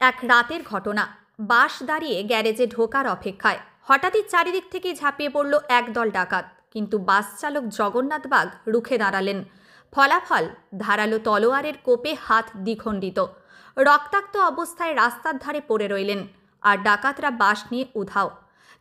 এক রাতের ঘটনা। বাস দাঁড়িয়ে গ্যারেজে ঢোকার অপেক্ষায় হঠাৎই চারিদিক থেকে ঝাঁপিয়ে পড়ল একদল ডাকাত। কিন্তু বাস চালক জগন্নাথ বাগ রুখে দাঁড়ালেন। ফলাফল, ধারালো তলোয়ারের কোপে হাত দ্বিখণ্ডিত। রক্তাক্ত অবস্থায় রাস্তার ধারে পড়ে রইলেন। আর ডাকাতরা বাস নিয়ে উধাও।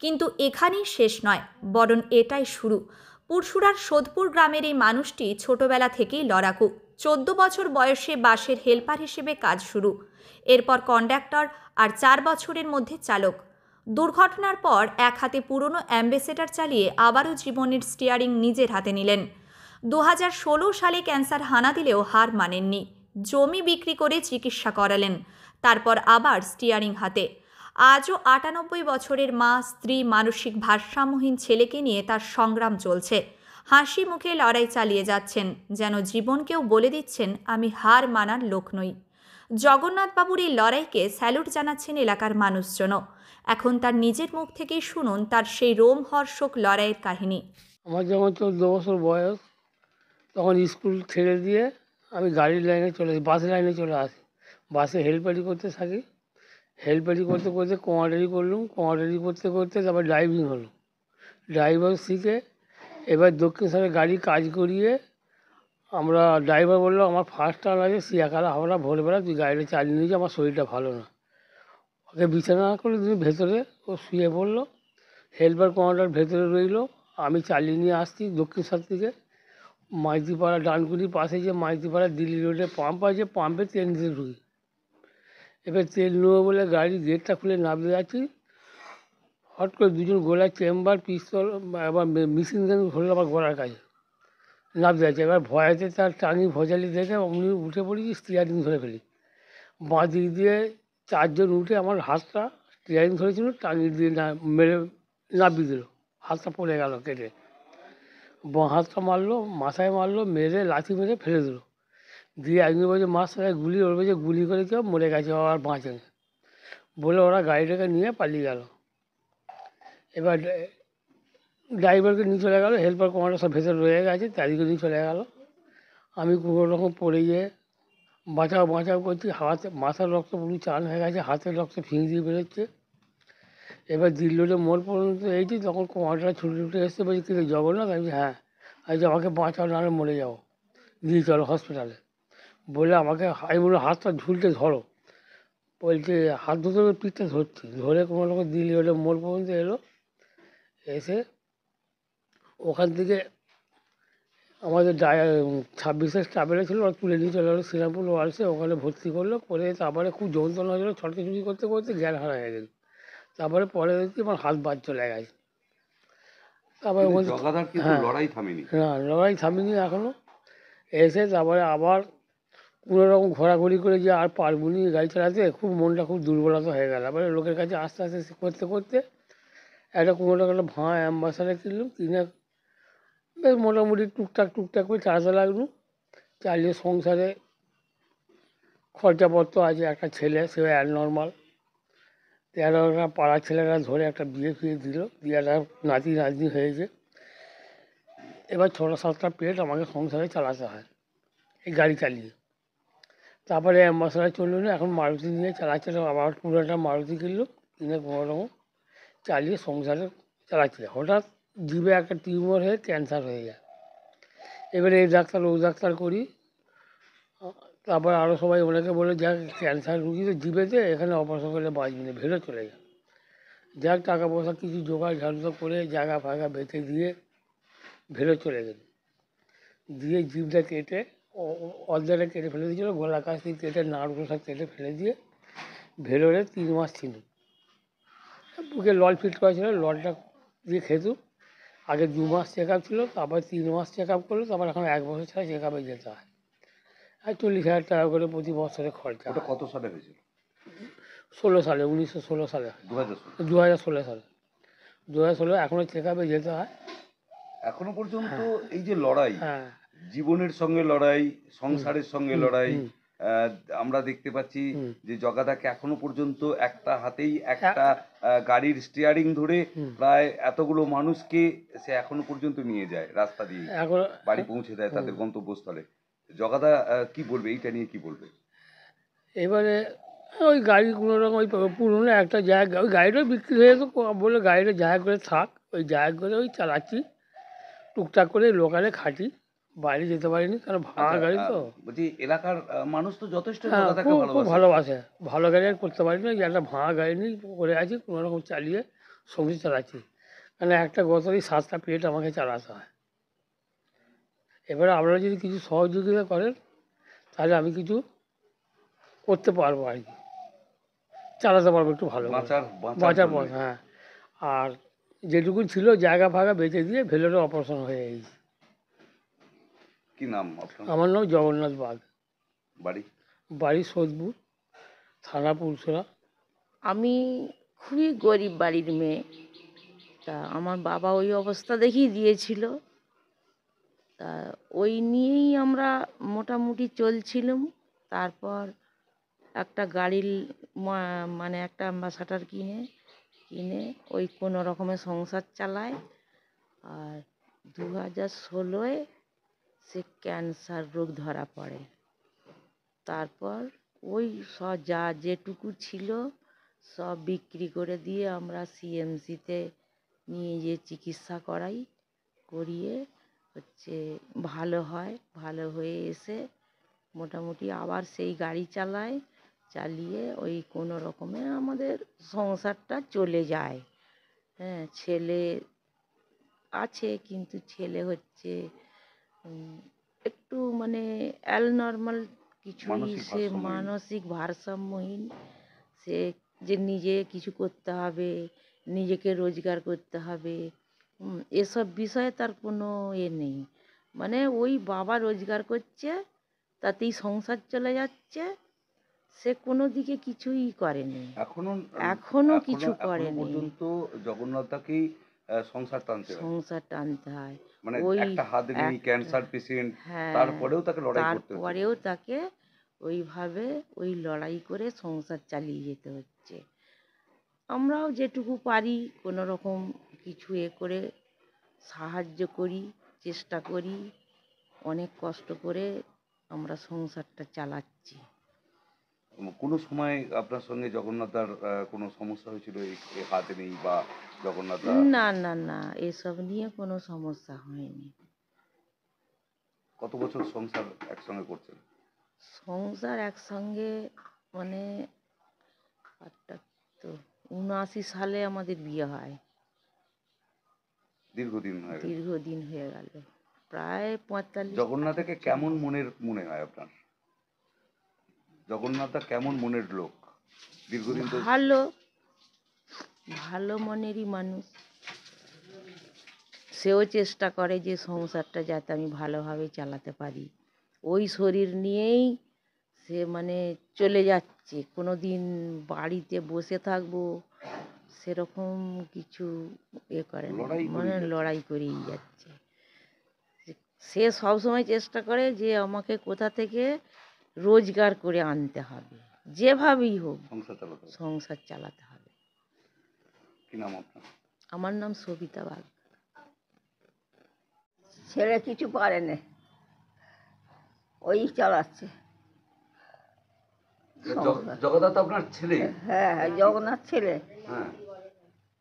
কিন্তু এখানেই শেষ নয়, বরং এটাই শুরু। পুরসুরার সোদপুর গ্রামের এই মানুষটি ছোটবেলা থেকেই লড়াকু। 14 বছর বয়সে বাসের হেল্পার হিসেবে কাজ শুরু। এরপর কন্ডাক্টর, আর 4 বছরের মধ্যে চালক। দুর্ঘটনার পর এক হাতে পুরনো অ্যাম্বাসেডর চালিয়ে আবারও জীবনের স্টিয়ারিং নিজের হাতে নিলেন। 2016 সালে ক্যান্সার হানা দিলেও হার মানেননি। জমি বিক্রি করে চিকিৎসা করালেন, তারপর আবার স্টিয়ারিং হাতে। আজও 98 বছরের মা, স্ত্রী, মানসিক ভারসাম্যহীন ছেলেকে নিয়ে তার সংগ্রাম চলছে। হাসি মুখে লড়াই চালিয়ে যাচ্ছেন, যেন জীবনকেও বলে দিচ্ছেন, আমি হার মানার লোক নই। জগন্নাথবাবুর এই লড়াইকে স্যালুট জানাচ্ছেন এলাকার মানুষজনও। এখন তার নিজের মুখ থেকেই শুনুন তার সেই রোমহর্ষক লড়াইয়ের কাহিনী। আমার যখন 14 বছর বয়স, তখন স্কুল ছেড়ে দিয়ে আমি গাড়ির লাইনে চলে আসি, বাসের লাইনে চলে আসি। বাসে হেল্পারি করতে থাকি। হেল্পারি করতে করতে কমান্ডারি করলাম। কমান্ডারি করতে করতে তারপর ড্রাইভিং হলো। ড্রাইভার শিখে এবার দক্ষিণেশ্বরে গাড়ি কাজ করিয়ে আমরা ড্রাইভার বললো, আমার ফার্স্ট টার্ন আছে সিয়াখালা হাওড়া, ভোরবেলা তুই গাড়িটা চালিয়ে নিয়েছি, আমার শরীরটা ভালো না। ওকে বিছানা করে তুমি ভেতরে, ও শুয়ে পড়লো। হেল্পার কমান্ডার ভেতরে রইলো। আমি চালিয়ে নিয়ে আসছি দক্ষিণেশ্বর থেকে মাইতিপাড়া, ডানকুনির পাশে যে মাইতিপাড়া দিল্লি রোডে পাম্প আছে, পাম্পে তেল নিতে ঢুকি। এবার তেল নেবো বলে গাড়ির গেটটা খুলে নামতে যাচ্ছি, হট করে দুজন গোলার চেম্বার, পিস্তল, আবার মেশিন গান হলো আবার গোড়ার কাছে নামতে যাচ্ছে। এবার ভয়েতে তার টাঙি ভজালি দেখে অমনি উঠে পড়েছি, স্টিয়ারিং ধরে ফেলি। বাঁ দিক দিয়ে 4 জন উঠে আমার হাতটা স্টিয়ারিং ধরেছিল, টাঙি দিয়ে মেরে নামিয়ে দিল। হাতটা পড়ে গেল কেটে। বাঁ হাতটা মারলো, মাথায় মারলো, মেরে লাথি মেরে ফেলে দিল। দিয়ে একজন বলছে মাস্টার গুলি, ওর বলছে গুলি করে কেউ মরে গেছে, আর বাঁচেনি বলে ওরা গাড়িটাকে নিয়ে পালিয়ে গেল। এবার ড্রাইভারকে নিয়ে চলে গেলো, হেল্পার কমান্ডার সব ভেতরে রয়ে গেছে, তাদেরকে নিয়ে চলে গেলো। আমি কোনো রকম পড়ে গিয়ে বাঁচাও বাঁচাও করছি। হাতে মাথার রক্ত পুরো চান হয়ে গেছে, হাতের রক্ত ফিং দিয়ে বেরোচ্ছে। এবার দিল্লিতে মোড় পর্যন্ত এইছি, তখন কমান্ডাররা ছুটে ছুটে এসছে, বলছি কী রে জগন্নাথ? আমি হ্যাঁ। আচ্ছা আমাকে বাঁচাও, নাহলে মরে যাবো, নিয়ে চলো হসপিটালে। বলে আমাকে, আমি বললাম হাতটা ঝুলতে ধরো। বলছে হাত ধরতে পিঠটা ধরছি, ধরে কোনো রকম দিল্লি রোডের মোড় পর্যন্ত এলো। এসে ওখান থেকে আমাদের 26-এর ট্রাভেলে ছিল, ওরা তুলে নিয়ে চলে গেলো শ্রীরামপুর ওয়ার্ডসে, ওখানে ভর্তি করলো। করে তারপরে খুব যন্ত্রণা হয়েছিলো, ছটকাছুটি করতে করতে জ্ঞান হারা হয়ে গেল। তারপরে পরে দেখছি আমার হাত বাদ চলে গেছে। তারপরে হ্যাঁ, না লড়াই থামিনি এখনও। এসে তারপরে আবার কোনো রকম ঘোরাঘুরি করে যে আর পারবো নি গাড়ি চালাতে, খুব মনটা খুব দুর্বলতা হয়ে গেল। আবার লোকের কাছে আস্তে আস্তে করতে করতে একটা কোনো রকম একটা ভাঙা অ্যাম্বাসাডার কিনলাম, কিনে বেশ মোটামুটি টুকটাক টুকটাক করে চালাতে লাগলো। চালিয়ে সংসারে খরচাপত্র আছে, একটা ছেলে, সে অ্যাবনর্মাল। 13টা পাড়ার ছেলেরা ধরে একটা বিয়ে ফিয়ে দিল, দিয়ে একটা নাতি নাতনি হয়েছে। এবার 6টা 7টা পেট আমাকে সংসারে চালাতে হয় এই গাড়ি চালিয়ে। তারপরে অ্যাম্বাসাডার চললো না, এখন মারুতি নিয়ে চালাচ্ছে। আবার পুরো একটা মারুতি কিনলো, কিনে কোনো রকম চালিয়ে সংসারে চালাচ্ছে। হঠাৎ জিভে একটা টিউমার হয়ে ক্যান্সার হয়ে যায়। এবারে এই ডাক্তার ও ডাক্তার করি। তারপর আরও সবাই অনেকে বলে যাক ক্যান্সার রুগী তো জিভেতে, এখানে অপারেশন করলে বাঁচবি না, ভেড়ে চলে যায়। যাক টাকা পয়সা কিছু জোগাড় ঝাড়ু করে জায়গা ফাঁকা বেঁচে দিয়ে ভেড়ে চলে গেল। দিয়ে জিভটা কেটে অর্ধেকটা কেটে ফেলে দিয়েছিলো, গলা কাছ থেকে কেটে নাড়গুলো সব কেটে ফেলে দিয়ে ভেলোরে 3 মাস ছিল। বুকে লল ফিট করা ছিল, ললটা দিয়ে খেত। আগে 2 মাস চেক আপ ছিল, তারপর 3 মাস চেক আপ করলো, তারপর এখন 1 বছর ছাড়া চেক আপে যেতে হয়। আর 40,000 টাকা করে প্রতি বছরে খরচা। কত সালে হয়েছিল? 16 সালে, 1916 সালে, 2016 সালে, 2016। এখনও চেক আপে যেতে হয় এখনো পর্যন্ত। এই যে লড়াই, হ্যাঁ, জীবনের সঙ্গে লড়াই, সংসারের সঙ্গে লড়াই, আমরা দেখতে পাচ্ছি যে জগাদাকে এখনো পর্যন্ত একটা হাতেই একটা গাড়ির স্টিয়ারিং ধরে প্রায় এতগুলো মানুষকে সে এখনো পর্যন্ত নিয়ে যায়, রাস্তা দিয়ে বাড়ি পৌঁছে দেয় তাদের গন্তব্যস্থলে। জগাদা কি বলবে এইটা নিয়ে, কি বলবে? এবারে ওই গাড়ি কোনো রকম ওই পুরনো একটা জায়গা, ওই গাড়িটা বিক্রি হয়ে গেছে, বলে গাড়িটা জায়গা করে থাক, ওই জায়গা করে ওই চালাচ্ছি টুকটাক করে, লোকালে খাটি, বাইরে যেতে পারিনি কারণ ভাড়া আচ্ছা, গাড়ি তো। বলছি এলাকার মানুষ তো যথেষ্ট হ্যাঁ, জগাদাকে খুব খুব ভালোবাসে। ভালোবাসে। ভালো গাড়ি আর করতে পারি না, যে একটা ভাঙা গাড়ি নিয়ে করে আছি, কোনো রকম চালিয়ে সংসার চালাচ্ছি। মানে একটা গতরই 7টা পেট আমাকে চালাতে হয়। এবারে আপনারা যদি কিছু সহযোগিতা করেন তাহলে আমি কিছু করতে পারবো আর কি, চালাতে পারবো একটু ভালো করে, বাঁচার বাঁচার জন্যে। পথ। হ্যাঁ, আর যেটুকু ছিল জায়গা ফাঁকা বেঁচে দিয়ে ভেলোরে অপারেশন হয়ে গেছে। কি নাম আপনার? আমার নাম জগন্নাথ বাগ, বাড়ি? বাড়ি সোদপুর, থানা পুরসরা। আমি খুবই গরিব বাড়ির মেয়ে। তা আমার বাবা ওই অবস্থা দেখেই দিয়েছিল। তা ওই নিয়েই আমরা মোটামুটি চলছিলাম। তারপর একটা গাড়ির মানে একটা অ্যাম্বাসাডার কিনে ওই কোনো রকমে সংসার চালায়। আর 2016-এ সে ক্যান্সার রোগ ধরা পড়ে। তারপর ওই সব যেটুকু ছিল সব বিক্রি করে দিয়ে আমরা সিএমসিতে নিয়ে গিয়ে চিকিৎসা করিয়ে হচ্ছে ভালো হয়। ভালো হয়ে এসে মোটামুটি আবার সেই গাড়ি চালিয়ে ওই কোনো রকমে আমাদের সংসারটা চলে যায়। হ্যাঁ, ছেলে আছে কিন্তু ছেলে হচ্ছে একটু মানে অ্যাবনর্মাল কিছুই, মানসিক সে ভারসাম্যহীন। মানসিক ভারসাম্যহীন। সে যে নিজে কিছু করতে হবে, নিজেকে রোজগার করতে হবে, এসব বিষয়ে তার কোনো নেই। মানে ওই বাবা রোজগার করছে, তাতেই সংসার চলে যাচ্ছে, সে কোনো দিকে কিছুই করেনি, এখনো কিছু এখনো করেনি। পর্যন্ত জগন্নাথদাকেই সংসার টানতে হয়। সংসার টানতে হয় মানে ওই একটা হাত নেই, একটা, ক্যান্সার পেশেন্ট, হ্যাঁ, তারপরেও তাকে লড়াই করতে হচ্ছে। তারপরেও তাকে ওইভাবে ওই লড়াই করে সংসার চালিয়ে যেতে হচ্ছে। আমরাও যেটুকু পারি কোনো রকম কিছু করে সাহায্য করি, চেষ্টা করি, অনেক কষ্ট করে আমরা সংসারটা চালাচ্ছি। কোনো সময় আপনার সঙ্গে জগন্নাথদার কোনো সমস্যা হয়েছিল, এই হাত নেই বা জগন্নাথদা? না না না, এসব নিয়ে কোনো সমস্যা হয়নি। কত বছর সংসার একসঙ্গে করছেন? সংসার একসঙ্গে মানে একটা তো 79 সালে আমাদের বিয়ে হয়। দীর্ঘদিন হয়ে গেছে। দীর্ঘদিন হয়ে গেল, প্রায় 45। জগন্নাথকে কেমন মনে হয় আপনার? জগন্নাথদা কেমন মনের লোক? দীর্ঘদিন তো। ভালো, ভালো মনেরই মানুষ। সেও চেষ্টা করে যে সংসারটা যাতে আমি ভালোভাবে চালাতে পারি। ওই শরীর নিয়েই সে মানে চলে যাচ্ছে, কোনো দিন বাড়িতে বসে থাকবো সেরকম কিছু করে না, লড়াই করেই মানে যাচ্ছে। লড়াই করেই যাচ্ছে। সে সবসময় চেষ্টা করে যে আমাকে কোথা থেকে রোজগার করে আনতে হবে, যেভাবেই হোক সংসার চালাতে হবে। সংসার চালাতে হবে। কি নাম আপনার? আমার নাম সবিতা বাগ। ছেলে কিছু পারে না, ওই চালাচ্ছে সংসার। জগদা তো আপনার ছেলে? হ্যাঁ হ্যাঁ, জগন্নাথ ছেলে, হ্যাঁ।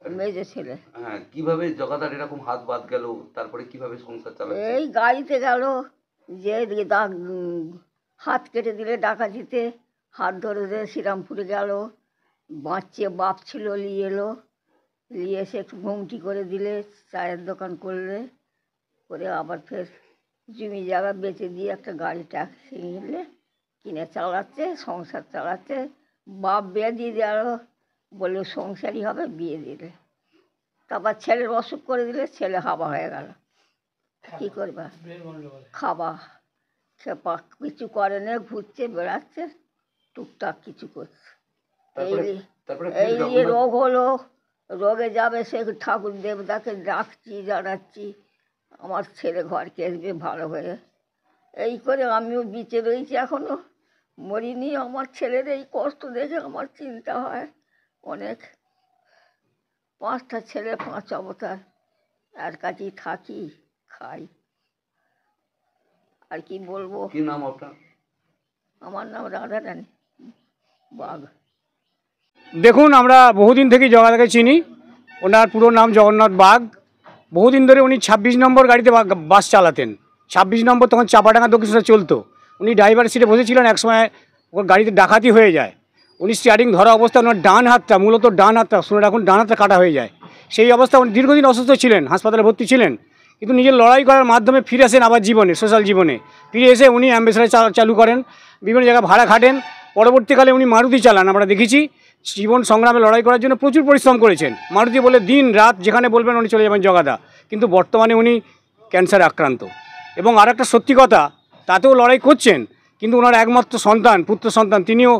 মেজো ছেলে। হ্যাঁ, কিভাবে জগাদার এরকম হাত বাদ গেল, তারপরে কিভাবে সংসার চালাচ্ছে? এই গাড়িতে গেল, যে হাত কেটে দিলে ডাকাতিতে, হাত ধরে ধরে শ্রীরামপুরে গেল, বাঁচিয়ে বাপ ছিল নিয়ে এলো, নিয়ে এসে একটু ঘুমটি করে দিলে, চায়ের দোকান করলে, করে আবার ফের জমি জায়গা বেচে দিয়ে একটা গাড়ি ট্যাক্সি কিনে চালাচ্ছে, সংসার চালাচ্ছে। বাপ বিয়ে দিয়ে দিল, বললো সংসারই হবে, বিয়ে দিলে। তারপর ছেলের অসুখ করে দিলে, ছেলে হাবা হয়ে গেল। কী করবা, খাবা খেপা কিছু করে না, ঘুরছে বেড়াচ্ছে, টুকটাক কিছু করছে। এই নিয়ে রোগ হলো, রোগে যাবে, সে ঠাকুর দেবতাকে ডাকছি, জানাচ্ছি আমার ছেলে ঘরকে আসবে ভালো হয়ে। এই করে আমিও বেঁচে রয়েছি, এখনও মরিনি। আমার ছেলের এই কষ্ট দেখে আমার চিন্তা হয় অনেক। 5টা ছেলে, 5 অবতার, এর কাছেই থাকি, খাই, আর কি বলবো। কি নাম আপনার? আমার নাম রাধারানী বাগ। দেখুন, আমরা বহুদিন থেকেই জগাদাকে চিনি। ওনার পুরো নাম জগন্নাথ বাগ। বহুদিন ধরে উনি 26 নম্বর গাড়িতে বাস চালাতেন। 26 নম্বর তখন চাপাডাঙ্গা দক্ষিণেশ্বর চলতো। উনি ড্রাইভার সিটে বসেছিলেন, একসময় ওর গাড়িতে ডাকাতি হয়ে যায়। উনি স্টিয়ারিং ধরা অবস্থায় ওনার ডান হাতটা, মূলত ডান হাতটা, শুনে রাখুন, ডান হাতটা কাটা হয়ে যায়। সেই অবস্থায় উনি দীর্ঘদিন অসুস্থ ছিলেন, হাসপাতালে ভর্তি ছিলেন, কিন্তু নিজের লড়াই করার মাধ্যমে ফিরে আসেন আবার জীবনে, সোশ্যাল জীবনে ফিরে এসে উনি অ্যাম্বাসেডার চালু করেন, বিভিন্ন জায়গায় ভাড়া খাটেন। পরবর্তীকালে উনি মারুতি চালান, আমরা দেখেছি। জীবন সংগ্রামে লড়াই করার জন্য প্রচুর পরিশ্রম করেছেন। মারুতি বলে দিন রাত যেখানে বলবেন উনি চলে যাবেন জগাদা। কিন্তু বর্তমানে উনি ক্যান্সারে আক্রান্ত। এবং আর একটা সত্যি কথা, তাতেও লড়াই করছেন, কিন্তু ওনার একমাত্র সন্তান, পুত্র সন্তান, তিনিও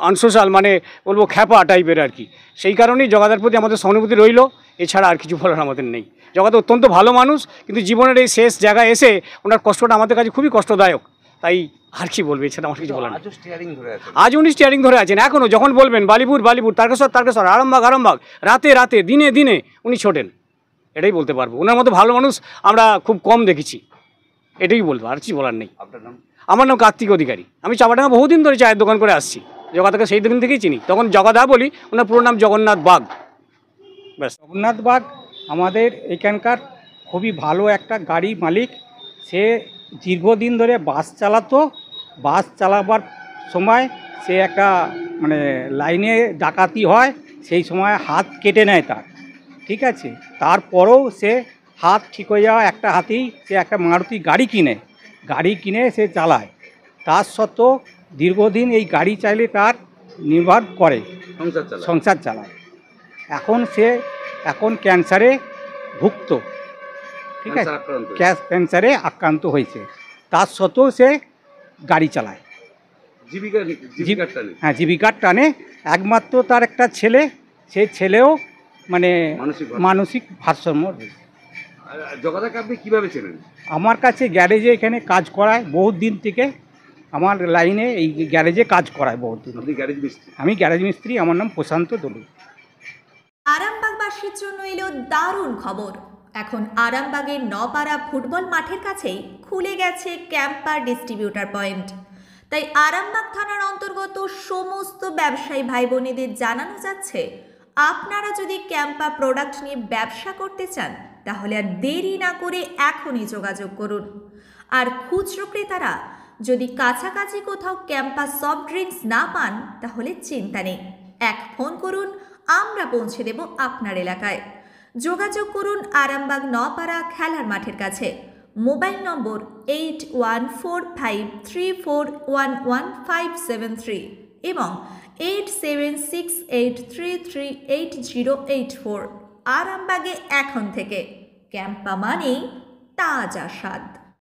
আনসোশাল, মানে বলবো খ্যাপা টাইপের আর কি। সেই কারণেই জগাদার প্রতি আমাদের সহানুভূতি রইল, এছাড়া আর কিছু বলার আমাদের নেই। জগাদা অত্যন্ত ভালো মানুষ, কিন্তু জীবনের এই শেষ জায়গায় এসে ওনার কষ্টটা আমাদের কাছে খুবই কষ্টদায়ক। তাই আর কি বলবে, এছাড়া আমার কিছু বলার নেই। আজ উনি স্টিয়ারিং ধরে আছেন, এখনও যখন বলবেন বালিপুর বালিপুর, তারকেশ্বর, আরামবাগ, রাতে দিনে উনি ছোটেন। এটাই বলতে পারবো। ওনার মতো ভালো মানুষ আমরা খুব কম দেখেছি, এটাই বলবো, আর কিছু বলার নেই। আমার নাম কার্তিক অধিকারী। আমি চাপাডাঙ্গা বহুদিন ধরে চায়ের দোকান করে আসছি। জগাদাকে সেই দিন থেকেই চিনি, তখন জগাদা বলি, ওনার পুরো নাম জগন্নাথ বাগ। ব্যাস। জগন্নাথ বাগ আমাদের এখানকার খুবই ভালো একটা গাড়ি মালিক। সে দীর্ঘদিন ধরে বাস চালাতো। বাস চালাবার সময় সে একটা মানে লাইনে ডাকাতি হয়, সেই সময় হাত কেটে নেয় তার, ঠিক আছে। তারপরেও সে হাত ঠিক হয়ে যাওয়া একটা হাতেই সে একটা মারুতি গাড়ি কিনে সে চালায়। তার সত্ত্বেও দীর্ঘদিন এই গাড়ি চাইলে তার নির্ভর করে, সংসার চালায়। এখন ক্যান্সারে ভুক্ত, ঠিক আছে, ক্যান্সারে আক্রান্ত হয়েছে। তার সত্ত্বেও সে গাড়ি চালায়, হ্যাঁ, জীবিকার টানে। একমাত্র তার একটা ছেলে, সেই ছেলেও মানে মানসিক ভারসাম্য রয়েছে। জগাদাকে আপনি কিভাবে চেনেন? আমার কাছে গ্যারেজে এখানে কাজ করায় বহুত দিন থেকে, আমার লাইনে এই গ্যারেজে কাজ করায় বহুত দিন। আপনি গ্যারেজ মিস্ত্রি? আমি গ্যারেজ মিস্ত্রি, আমার নাম প্রশান্ত দলুই। আরামবাগবাসীর জন্য এলো দারুণ খবর। এখন আরামবাগের নপাড়া ফুটবল মাঠের কাছেই খুলে গেছে ক্যাম্পার ডিস্ট্রিবিউটার পয়েন্ট। তাই আরামবাগ থানার অন্তর্গত সমস্ত ব্যবসায়ী ভাই বোনেদের জানানো যাচ্ছে, আপনারা যদি ক্যাম্পা প্রোডাক্ট নিয়ে ব্যবসা করতে চান, তাহলে আর দেরি না করে এখনই যোগাযোগ করুন। আর খুচরো ক্রেতারা যদি কাছাকাছি কোথাও ক্যাম্পা সফট ড্রিঙ্কস না পান, তাহলে চিন্তা নেই, এক ফোন করুন, আমরা পৌঁছে দেব আপনার এলাকায়। যোগাযোগ করুন আরামবাগ নপাড়া খেলার মাঠের কাছে। মোবাইল নম্বর 814834115573 এবং 8768338084। আরামবাগে এখন থেকে ক্যাম্পা মানেই তাজা স্বাদ।